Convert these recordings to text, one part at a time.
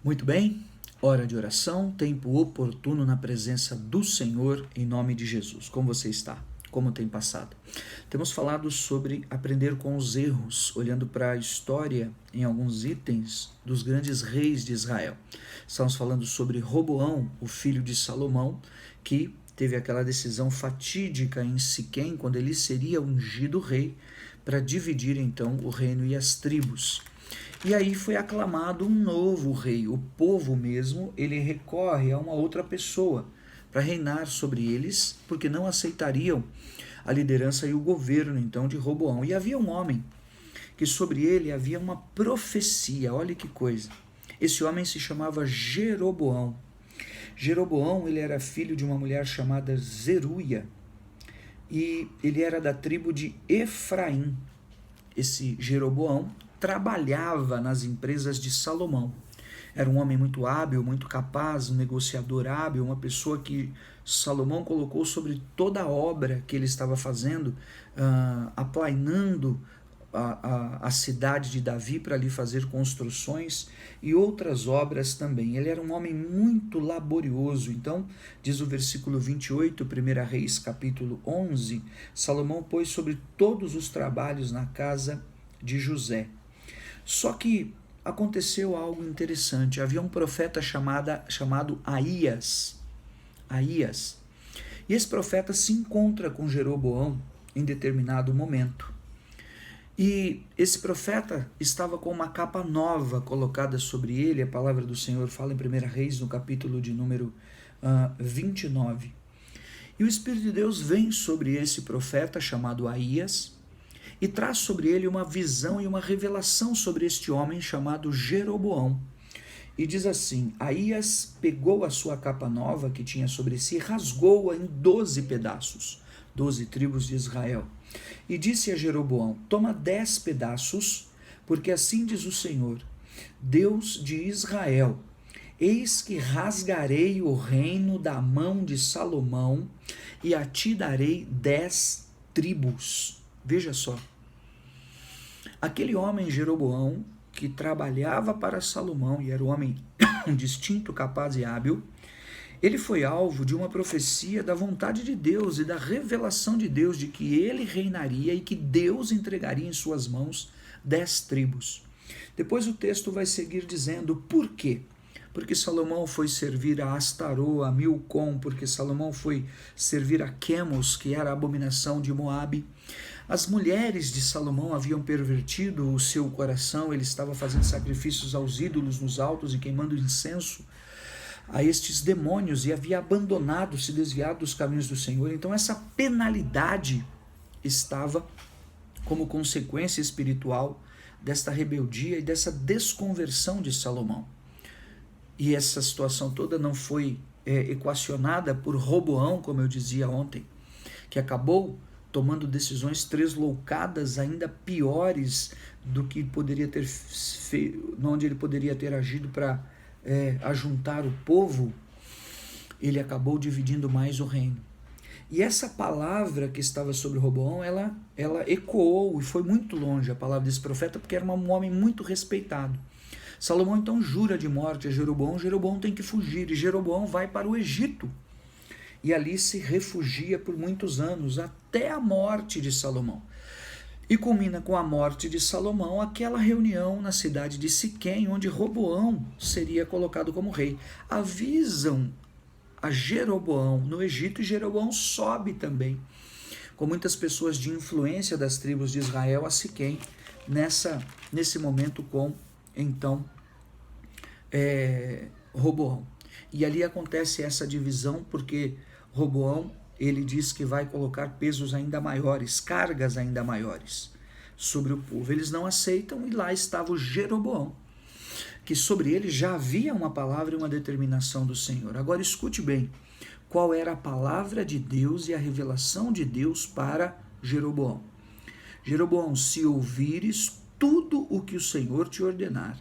Muito bem, hora de oração, tempo oportuno na presença do Senhor, em nome de Jesus. Como você está? Como tem passado? Temos falado sobre aprender com os erros, olhando para a história em alguns itens dos grandes reis de Israel. Estamos falando sobre Roboão, o filho de Salomão, que teve aquela decisão fatídica em Siquém, quando ele seria ungido rei, para dividir então o reino e as tribos. E aí foi aclamado um novo rei. O povo mesmo, ele recorre a uma outra pessoa para reinar sobre eles, porque não aceitariam a liderança e o governo então de Roboão. E havia um homem que sobre ele havia uma profecia. Olha que coisa. Esse homem se chamava Jeroboão. Jeroboão, ele era filho de uma mulher chamada Zeruia, e ele era da tribo de Efraim. Esse Jeroboão trabalhava nas empresas de Salomão. Era um homem muito hábil, muito capaz, um negociador hábil, uma pessoa que Salomão colocou sobre toda a obra que ele estava fazendo, aplainando a cidade de Davi para ali fazer construções e outras obras também. Ele era um homem muito laborioso. Então, diz o versículo 28, 1 Reis capítulo 11, Salomão pôs sobre todos os trabalhos na casa de José. Só que aconteceu algo interessante. Havia um profeta chamado Aías. E esse profeta se encontra com Jeroboão em determinado momento. E esse profeta estava com uma capa nova colocada sobre ele. A palavra do Senhor fala em 1 Reis, no capítulo de número 29. E o Espírito de Deus vem sobre esse profeta chamado Aías e traz sobre ele uma visão e uma revelação sobre este homem chamado Jeroboão. E diz assim: Aías pegou a sua capa nova que tinha sobre si e rasgou-a em 12 pedaços, 12 tribos de Israel. E disse a Jeroboão: toma 10 pedaços, porque assim diz o Senhor, Deus de Israel: eis que rasgarei o reino da mão de Salomão e a ti darei 10 tribos. Veja só, aquele homem Jeroboão, que trabalhava para Salomão e era um homem distinto, capaz e hábil, ele foi alvo de uma profecia da vontade de Deus e da revelação de Deus de que ele reinaria e que Deus entregaria em suas mãos 10 tribos. Depois o texto vai seguir dizendo por quê. Porque Salomão foi servir a Astarô, a Milcom, porque Salomão foi servir a Quemos, que era a abominação de Moabe. As mulheres de Salomão haviam pervertido o seu coração, ele estava fazendo sacrifícios aos ídolos nos altos e queimando incenso a estes demônios e havia abandonado, se desviado dos caminhos do Senhor. Então essa penalidade estava como consequência espiritual desta rebeldia e dessa desconversão de Salomão. E essa situação toda não foi equacionada por Roboão, como eu dizia ontem, que acabou tomando decisões tresloucadas ainda piores do que poderia ter feito, onde ele poderia ter agido para ajuntar o povo. Ele acabou dividindo mais o reino. E essa palavra que estava sobre Roboão, ela ecoou e foi muito longe, a palavra desse profeta, porque era um homem muito respeitado. Salomão então jura de morte a Jeroboão. Jeroboão tem que fugir e Jeroboão vai para o Egito e ali se refugia por muitos anos até a morte de Salomão. E culmina com a morte de Salomão aquela reunião na cidade de Siquém, onde Roboão seria colocado como rei. Avisam a Jeroboão no Egito e Jeroboão sobe também, com muitas pessoas de influência das tribos de Israel a Siquém, nesse momento com, então, Roboão. E ali acontece essa divisão, porque Roboão, ele diz que vai colocar pesos ainda maiores, cargas ainda maiores sobre o povo. Eles não aceitam e lá estava o Jeroboão, que sobre ele já havia uma palavra e uma determinação do Senhor. Agora escute bem, qual era a palavra de Deus e a revelação de Deus para Jeroboão. Jeroboão, se ouvires tudo o que o Senhor te ordenar,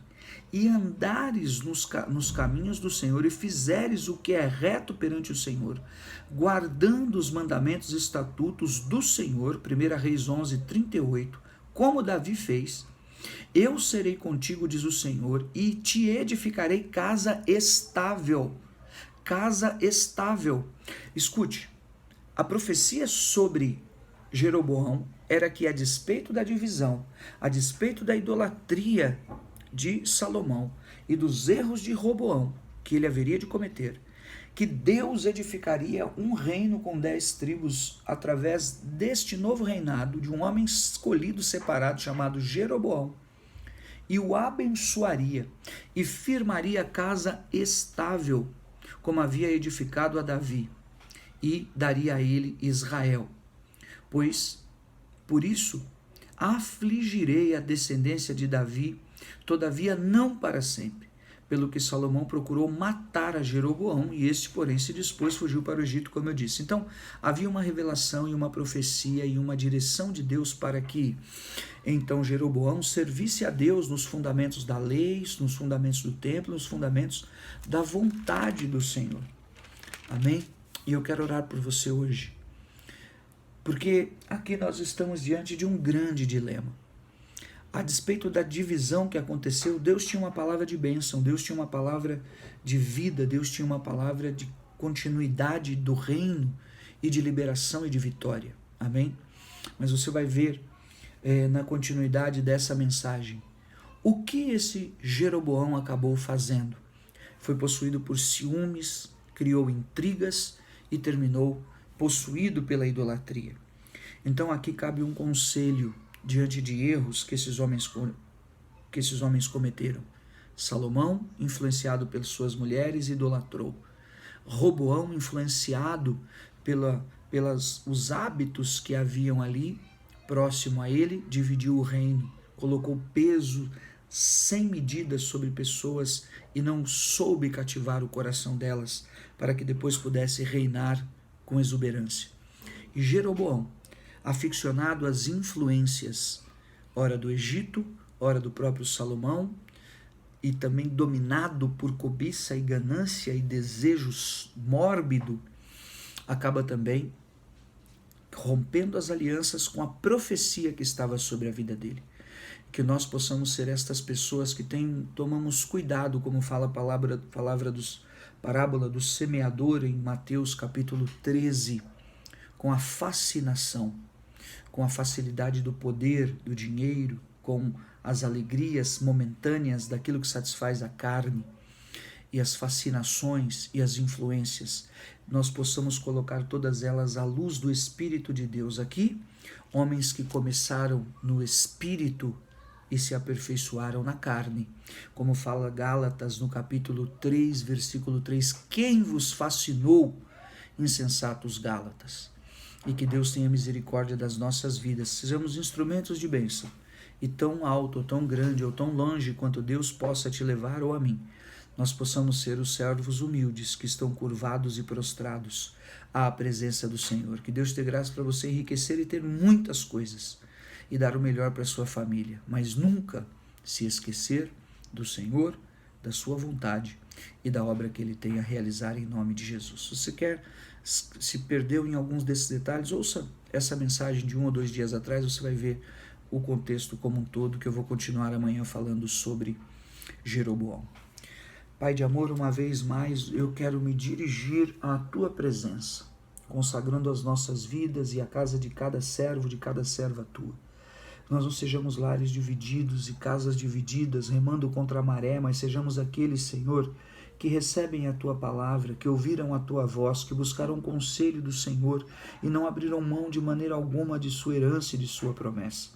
e andares nos caminhos do Senhor, e fizeres o que é reto perante o Senhor, guardando os mandamentos e estatutos do Senhor, 1 Reis 11, 38, como Davi fez, Eu serei contigo, diz o Senhor, e te edificarei casa estável. Casa estável. Escute, a profecia sobre Jeroboão era que, a despeito da divisão, a despeito da idolatria de Salomão e dos erros de Roboão que ele haveria de cometer, que Deus edificaria um reino com 10 tribos através deste novo reinado de um homem escolhido, separado, chamado Jeroboão, e o abençoaria e firmaria a casa estável, como havia edificado a Davi, e daria a ele Israel. Pois, por isso, afligirei a descendência de Davi, todavia não para sempre. Pelo que Salomão procurou matar a Jeroboão, e este, porém, se dispôs, fugiu para o Egito, como eu disse. Então, havia uma revelação e uma profecia e uma direção de Deus para que, então, Jeroboão servisse a Deus nos fundamentos da lei, nos fundamentos do templo, nos fundamentos da vontade do Senhor. Amém? E eu quero orar por você hoje, porque aqui nós estamos diante de um grande dilema. A despeito da divisão que aconteceu, Deus tinha uma palavra de bênção, Deus tinha uma palavra de vida, Deus tinha uma palavra de continuidade do reino e de liberação e de vitória. Amém? Mas você vai ver na continuidade dessa mensagem o que esse Jeroboão acabou fazendo. Foi possuído por ciúmes, criou intrigas e terminou possuído pela idolatria. Então aqui cabe um conselho diante de erros que esses homens cometeram. Salomão, influenciado pelas suas mulheres, idolatrou. Roboão, influenciado pelos hábitos que haviam ali, próximo a ele, dividiu o reino, colocou peso sem medida sobre pessoas e não soube cativar o coração delas, para que depois pudesse reinar com exuberância. E Jeroboão, aficionado às influências, ora do Egito, ora do próprio Salomão, e também dominado por cobiça e ganância e desejos mórbido, acaba também rompendo as alianças com a profecia que estava sobre a vida dele. Que nós possamos ser estas pessoas que tomamos cuidado, como fala a parábola do semeador em Mateus capítulo 13, com a fascinação, com a facilidade do poder, do dinheiro, com as alegrias momentâneas daquilo que satisfaz a carne, e as fascinações e as influências, nós possamos colocar todas elas à luz do Espírito de Deus. Aqui, homens que começaram no Espírito e se aperfeiçoaram na carne. Como fala Gálatas no capítulo 3, versículo 3, quem vos fascinou, insensatos Gálatas? E que Deus tenha misericórdia das nossas vidas, sejamos instrumentos de bênção, e tão alto, ou tão grande, ou tão longe quanto Deus possa te levar ou a mim, nós possamos ser os servos humildes que estão curvados e prostrados à presença do Senhor. Que Deus te dê graça para você enriquecer e ter muitas coisas e dar o melhor para a sua família, mas nunca se esquecer do Senhor, da sua vontade e da obra que Ele tem a realizar em nome de Jesus. Se você se perdeu em alguns desses detalhes, ouça essa mensagem de 1 ou 2 dias atrás, você vai ver o contexto como um todo, que eu vou continuar amanhã falando sobre Jeroboão. Pai de amor, uma vez mais eu quero me dirigir à Tua presença, consagrando as nossas vidas e a casa de cada servo, de cada serva Tua. Nós não sejamos lares divididos e casas divididas, remando contra a maré, mas sejamos aqueles, Senhor, que recebem a Tua palavra, que ouviram a Tua voz, que buscaram conselho do Senhor e não abriram mão de maneira alguma de Sua herança e de Sua promessa.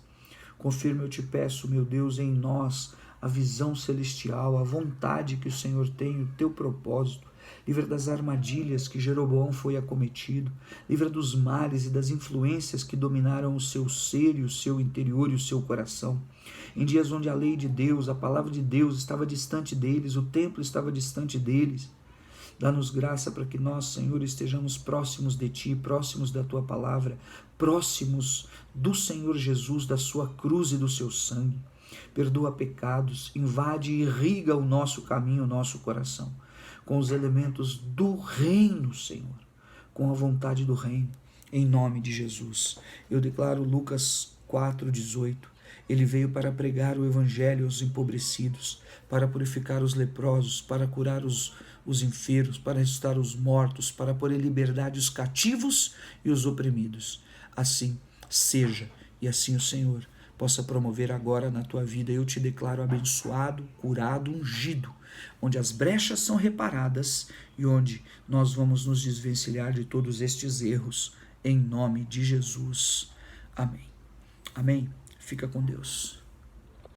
Confirma, eu te peço, meu Deus, em nós a visão celestial, a vontade que o Senhor tem, o Teu propósito. Livra das armadilhas que Jeroboão foi acometido, livra dos males e das influências que dominaram o seu ser e o seu interior e o seu coração. Em dias onde a lei de Deus, a palavra de Deus estava distante deles, o templo estava distante deles, dá-nos graça para que nós, Senhor, estejamos próximos de Ti, próximos da Tua palavra, próximos do Senhor Jesus, da Sua cruz e do Seu sangue. Perdoa pecados, invade e irriga o nosso caminho, o nosso coração, com os elementos do reino, Senhor, com a vontade do reino, em nome de Jesus. Eu declaro Lucas 4:18, Ele veio para pregar o evangelho aos empobrecidos, para purificar os leprosos, para curar os enfermos, para ressuscitar os mortos, para pôr em liberdade os cativos e os oprimidos. Assim seja, e assim o Senhor possa promover agora na tua vida. Eu te declaro abençoado, curado, ungido, onde as brechas são reparadas e onde nós vamos nos desvencilhar de todos estes erros, em nome de Jesus. Amém. Amém. Fica com Deus.